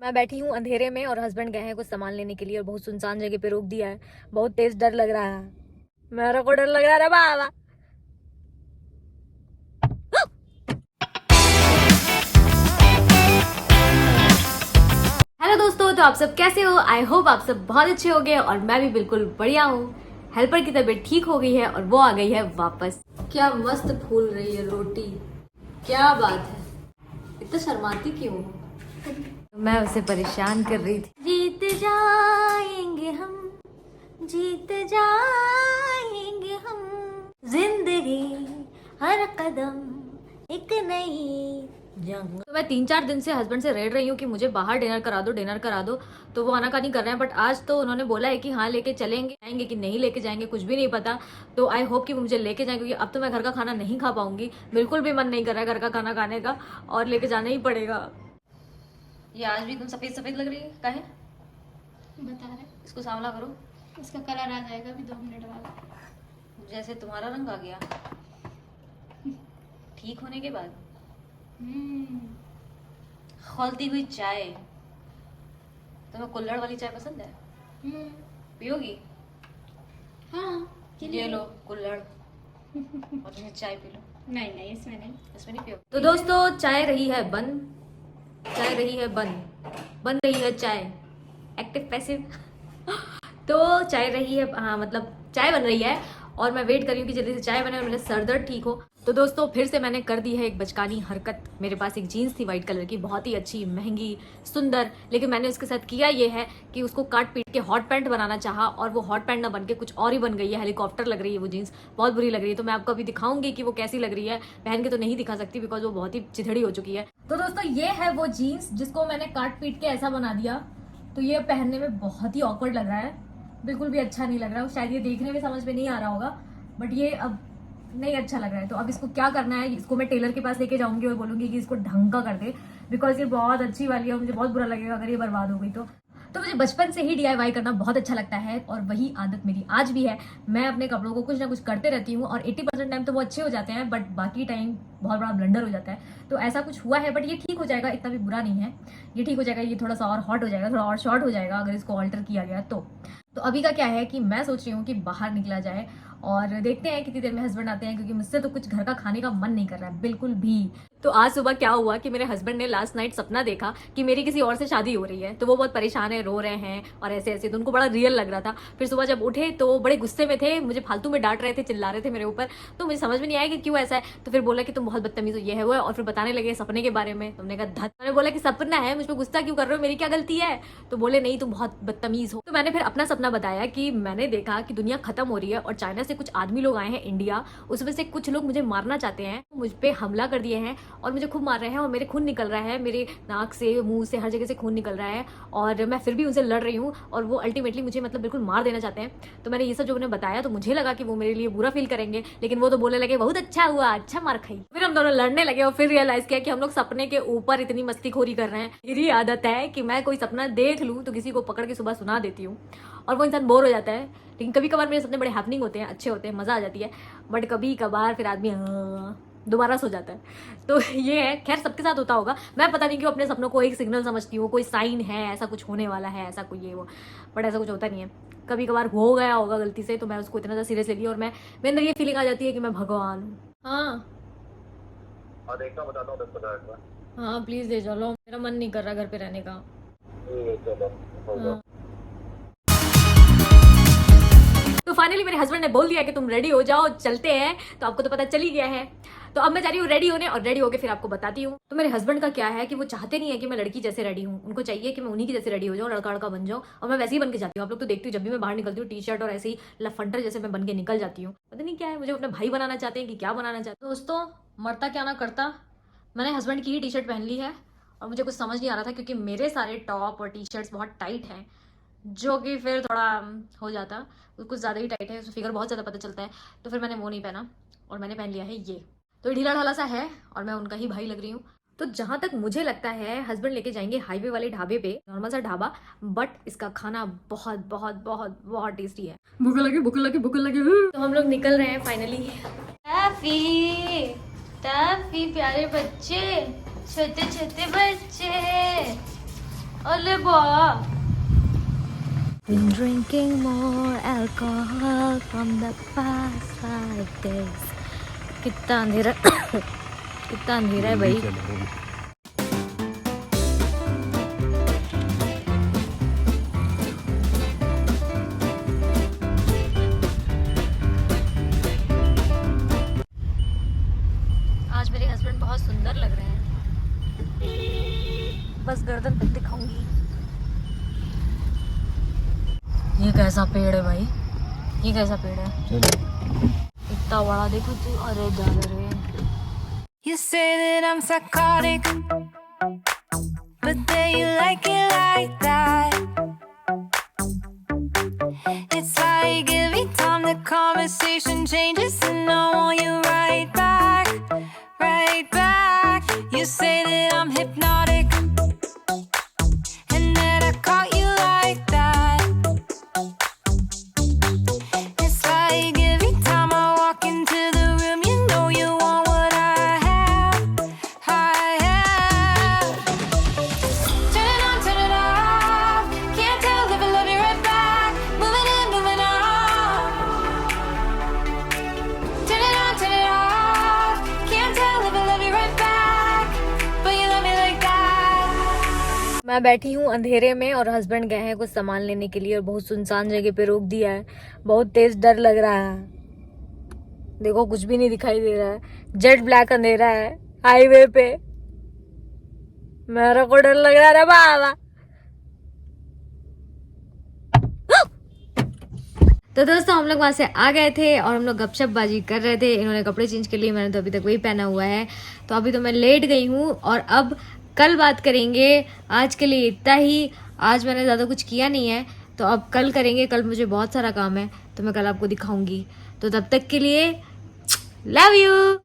मैं बैठी हूँ अंधेरे में और हस्बैंड गए हैं कुछ सामान लेने के लिए और बहुत सुनसान जगह पे रोक दिया है। बहुत तेज डर लग रहा है, मेरे को डर लग रहा है बाबा। हेलो दोस्तों, तो आप सब कैसे हो? आई होप आप सब बहुत अच्छे हो गए और मैं भी बिल्कुल बढ़िया हूँ। हेल्पर की तबीयत ठीक हो गई है और वो आ गई है वापस। क्या मस्त फूल रही है रोटी, क्या बात है। इतना शर्माती क्यों हो? मैं उसे परेशान कर रही थी। जीत जाएंगे हम, जीत जाएंगे हम, जिंदगी हर कदम एक नई जंग। तो मैं 3-4 दिन से हस्बैंड से रेड रही हूँ कि मुझे बाहर डिनर करा दो, डिनर करा दो। तो वो आनाकानी कर रहे हैं, बट आज तो उन्होंने बोला है कि हाँ लेके चलेंगे। आएंगे कि नहीं लेके जाएंगे कुछ भी नहीं पता। तो आई होप कि वो मुझे लेके जाएंगे, क्योंकि अब तो मैं घर का खाना नहीं खा पाऊंगी। बिल्कुल भी मन नहीं कर रहा है घर का खाना खाने का, और लेके जाना ही पड़ेगा। ये आज भी एकदम सफेद सफेद लग रही है, काहे? बता रहे इसको सांवला करो, इसका कलर आ जाएगा अभी 2 मिनट बाद। जैसे तुम्हारा रंग आ गया ठीक होने के बाद। खौलती हुई चाय, तुम्हें कुल्हड़ वाली चाय पसंद है? पियोगी? हाँ ये लो कुल्हड़ और तुम्हें चाय पी लो। नहीं इसमें नहीं, इसमें नहीं पियो। तो दोस्तों चाय रही है बंद, चाय रही है बंद, बन रही है चाय। एक्टिव पैसिव तो चाय रही है, हाँ मतलब चाय बन रही है और मैं वेट कर रही हूँ कि जल्दी से चाय बने और मेरा सर दर्द ठीक हो। तो दोस्तों फिर से मैंने कर दी है एक बचकानी हरकत। मेरे पास एक जीन्स थी वाइट कलर की, बहुत ही अच्छी, महंगी, सुंदर, लेकिन मैंने उसके साथ किया ये है कि उसको काट पीट के हॉट पैंट बनाना चाहा और वो हॉट पैंट ना बन के कुछ और ही बन गई है। हेलीकॉप्टर लग रही है वो जीन्स, बहुत बुरी लग रही है। तो मैं आपको अभी दिखाऊंगी कि वो कैसी लग रही है। पहन के तो नहीं दिखा सकती बिकॉज वो बहुत ही चिथड़ी हो चुकी है। तो दोस्तों ये है वो जीन्स जिसको मैंने काट पीट के ऐसा बना दिया। तो ये पहनने में बहुत ही ऑकवर्ड लग रहा है, बिल्कुल भी अच्छा नहीं लग रहा है। शायद ये देखने में समझ में नहीं आ रहा होगा, बट ये अब नहीं अच्छा लग रहा है। तो अब इसको क्या करना है, इसको मैं टेलर के पास लेके जाऊंगी और बोलूंगी कि इसको ढंग का कर दे, बिकॉज ये बहुत अच्छी वाली है। मुझे बहुत बुरा लगेगा अगर ये बर्बाद हो गई तो मुझे बचपन से ही DIY करना बहुत अच्छा लगता है और वही आदत मेरी आज भी है। मैं अपने कपड़ों को कुछ ना कुछ करते रहती हूँ और 80% टाइम तो वो अच्छे हो जाते हैं, बट बाकी टाइम बहुत बड़ा ब्लंडर हो जाता है। तो ऐसा कुछ हुआ है, बट ये ठीक हो जाएगा, इतना भी बुरा नहीं है। ये ठीक हो जाएगा, ये थोड़ा सा और हॉट हो जाएगा, थोड़ा और शॉर्ट हो जाएगा अगर इसको ऑल्टर किया गया तो अभी का क्या है कि मैं सोच रही हूँ कि बाहर निकला जाए और देखते हैं कितनी देर में हस्बैंड आते हैं, क्योंकि मुझसे तो कुछ घर का खाने का मन नहीं कर रहा है बिल्कुल भी। तो आज सुबह क्या हुआ कि मेरे हस्बैंड ने लास्ट नाइट सपना देखा कि मेरी किसी और से शादी हो रही है। तो वो बहुत परेशान है, रो रहे हैं और ऐसे ऐसे, तो उनको बड़ा रियल लग रहा था। फिर सुबह जब उठे तो बड़े गुस्से में थे, मुझे फालतू में डांट रहे थे, चिल्ला रहे थे मेरे ऊपर। तो मुझे समझ में नहीं आया कि क्यों ऐसा है। तो फिर बोला कि तुम बहुत बदतमीज हो, ये है वो है, और फिर बताने लगे सपने के बारे में। तुमने कहा धत, मैंने बोला कि सपना है, मुझ पर गुस्सा क्यों कर रहे हो, मेरी क्या गलती है? तो बोले नहीं तुम बहुत बदतमीज हो। तो मैंने फिर अपना सपना बताया कि मैंने देखा कि दुनिया खत्म हो रही है और चाइना से कुछ आदमी लोग आए हैं इंडिया, उसमें से कुछ लोग मुझे मारना चाहते हैं, मुझ पे हमला कर दिए हैं और मुझे खूब मार रहे हैं और मेरे खून निकल रहा है, मेरे नाक से, मुंह से, हर जगह से खून निकल रहा है और मैं फिर भी उनसे लड़ रही हूँ और वो अल्टीमेटली मुझे मतलब बिल्कुल मार देना चाहते हैं। तो मैंने ये सब जो उन्हें बताया तो मुझे लगा कि वो मेरे लिए बुरा फील करेंगे, लेकिन वो तो बोलने लगे बहुत अच्छा हुआ, अच्छा मार खाई। फिर हम दोनों लड़ने लगे और फिर रियलाइज किया कि हम लोग सपने के ऊपर इतनी मस्तीखोरी कर रहे हैं। मेरी आदत है कि मैं कोई सपना देख लूँ तो किसी को पकड़ के सुबह सुना देती हूँ और वो इंसान बोर हो जाता है। लेकिन कभी कभार मेरे सपने बड़े हैपनिंग होते हैं, अच्छे होते हैं, मजा आ जाती है, बट कभी कभार फिर आदमी दोबारा सो जाता है। तो ये है, खैर सबके साथ होता होगा। मैं पता नहीं क्यों अपने सपनों को एक सिग्नल समझती हूँ, कोई साइन है ऐसा कुछ होने वाला है, ऐसा कोई ये वो, बट ऐसा कुछ होता नहीं है। कभी कभार हो गया होगा गलती से, तो मैं उसको इतना ज़्यादा सीरियस ले लिया और मेरे अंदर ये फीलिंग आ जाती है कि मैं भगवान हूँ। हाँ देखना बताता हूँ 10-15 मिनट में। हाँ प्लीज़ दे चलो, मेरा मन नहीं कर रहा घर पे रहने का। चलो होगा। हाँ। तो फाइनली मेरे हस्बैंड ने बोल दिया कि तुम रेडी हो जाओ, चलते हैं। तो आपको तो पता चल ही गया है। तो अब मैं जा रही हूँ रेडी होने और रेडी होके फिर आपको बताती हूँ। तो मेरे हस्बैंड का क्या है कि वो चाहते नहीं है कि मैं लड़की जैसे रेडी हूँ, उनको चाहिए कि मैं उन्हीं की जैसे रेडी हो जाऊँ, लड़का लड़का बन जाऊँ, और मैं वैसे ही बन के जाती हूँ। आप लोग तो देखती हूँ जब भी मैं बाहर निकलती हूँ टी-शर्ट और ऐसे ही लफंडर जैसे मैं बन के निकल जाती हूँ। पता नहीं क्या है, मुझे अपना भाई बनाना चाहते हैं कि क्या बनाना चाहते हैं। दोस्तों मरता क्या ना करता, मैंने हस्बैंड की ही टी-शर्ट पहन ली है और मुझे कुछ समझ नहीं आ रहा था क्योंकि मेरे सारे टॉप और टी-शर्ट्स बहुत टाइट हैं, जो कि फिर थोड़ा हो जाता, कुछ ज़्यादा ही टाइट है, उसमें फिगर बहुत ज़्यादा पता चलता है। तो फिर मैंने वो नहीं पहना और मैंने पहन लिया है ये। तो ढीला ढाला सा है और मैं उनका ही भाई लग रही हूँ। तो जहाँ तक मुझे लगता है हस्बैंड लेके जाएंगे हाईवे वाले ढाबे पे, नॉर्मल सा ढाबा, बट इसका खाना बहुत बहुत बहुत बहुत टेस्टी है। भूख लगे भूख लगे भूख लगे। तो हम लोग निकल रहे हैं फाइनली। टैफी टैफी प्यारे बच्चे, छोटे छोटे बच्चे, अरे बा Been drinking more alcohol from the past 5 days. कितना अंधेरा कितना अंधेरा है भाई. आज मेरे हस्बैंड बहुत सुंदर लग रहे हैं. बस गर्दन तक दिखाऊंगी. ये कैसा पेड़ है भाई, ये कैसा पेड़ है, इतना बड़ा देखो तू. अरे जादर है. You say that I'm psychotic, but then you like it like that. It's like every time the conversation changes and I want you right back, right back. You say that I'm hypnotic and that I caught you like that. It's like every time I walk into the room, you know you want what I have, I have. Turn it on, turn it off. Can't tell if I love you right back. Moving in, moving on. Turn it on, turn it off. Can't tell if I love you right back, but you love me like that. मैं बैठी हूँ अंधेरे में और husband गए हैं कुछ सामान लेने के लिए और बहुत सुनसान जगह पे रोक दिया है. बहुत तेज डर लग रहा है. देखो कुछ भी नहीं दिखाई दे रहा है. जेट ब्लैक अंधेरा है हाईवे पे. मेरा को डर लग रहा है बाबा. तो दोस्तों हम लोग वहां से आ गए थे और हम लोग गपशप बाजी कर रहे थे. इन्होंने कपड़े चेंज के लिए, मैंने तो अभी तक वही पहना हुआ है. तो अभी तो मैं लेट गई हूँ और अब कल बात करेंगे. आज के लिए इतना ही. आज मैंने ज़्यादा कुछ किया नहीं है तो अब कल करेंगे. कल मुझे बहुत सारा काम है तो मैं कल आपको दिखाऊंगी. तो तब तक के लिए लव यू.